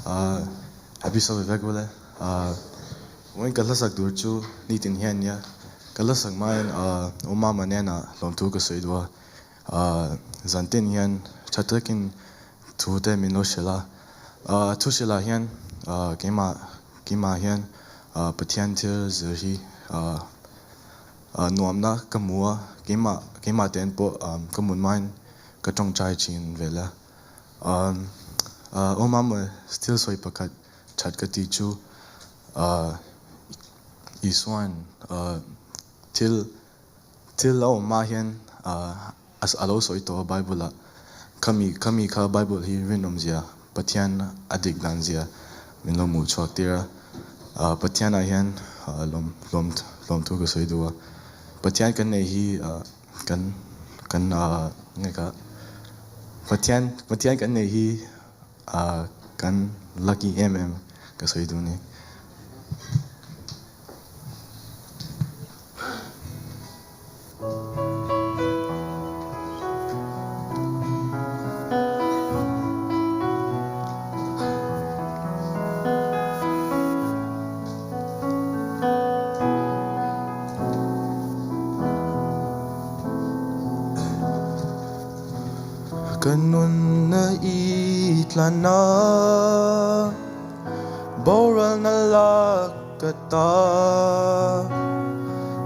happy so vek wala when kalasak dur chu ni tin hian ya kalasak main oma manena lom tu ka soidwa zantin hian chatakin thu te min lo shela thu shela hian kema hian pathian thil zerhi nuamna kamua kema ten po kamun main ka tong chai chin vela oma ma still soi pakat chat ka ti chu iswan til la oma hian as alo soi to bible kami kha bible hi rinom zia pathian adik dan zia min lo mu chok tira pathian a hian lom tu ka soi duwa pathian kan nei hi kan ngai ka pathian kan nei hi kan lucky ka soi du ni kanun na itlana boral na lakata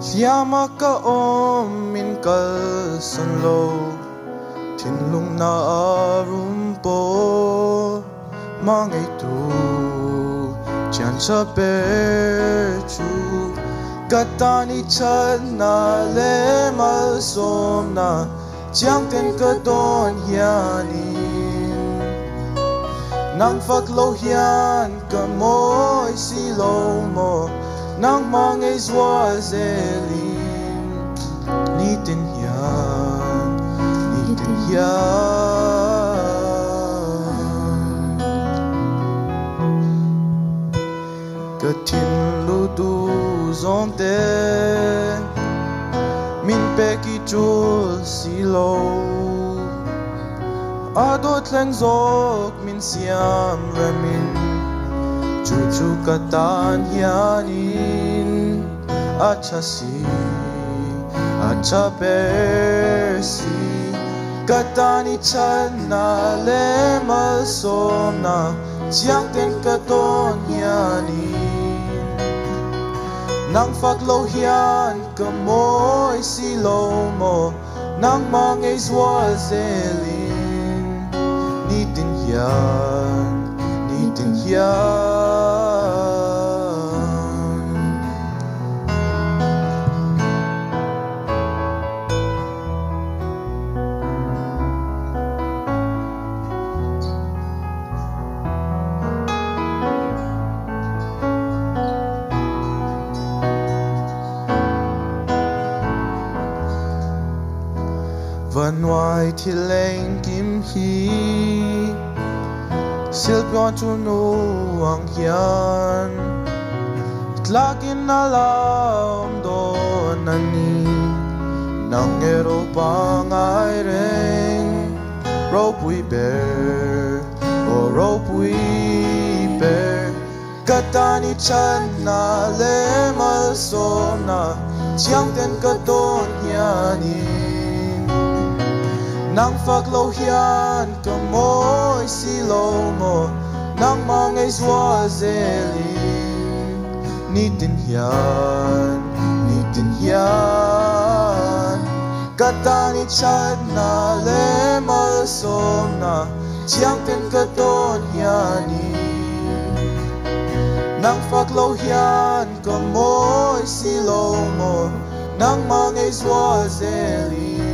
siyama ka min kalsan lo tinlung na arumpo mangay tu chan sa pechu katani chan na lemal som na Chiang ten ka don hianin nang faklo hian ka moy silo mo nang mangay zwazelin nitin hian katin ludu zonte min peki chul silo adot lang zok min siam ramin chuchu katan hianin achasi acha persi katani chana lemal somna chiang ten katon hianin nang faklo hian kamoy silo mo nang mangay zwazelin nitin hian Vanwai thileng kim hi silpyon tu nu ang hian tlakin alam don ani nang ero pangai reng ropui ber katani chan na lemal sona chiang ten katon hianin nang faklo hian kamoy silo mo nang mangay zwazelin nitin hian katani chan na lemal somna chiang ten katon hianin nang faklo hian kamoy silo mo nang mangay zwazelin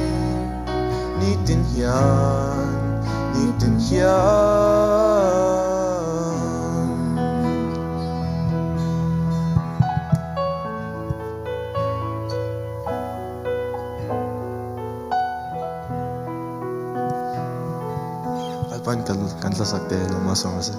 nitin hian alpan kan lasak te lo masong ase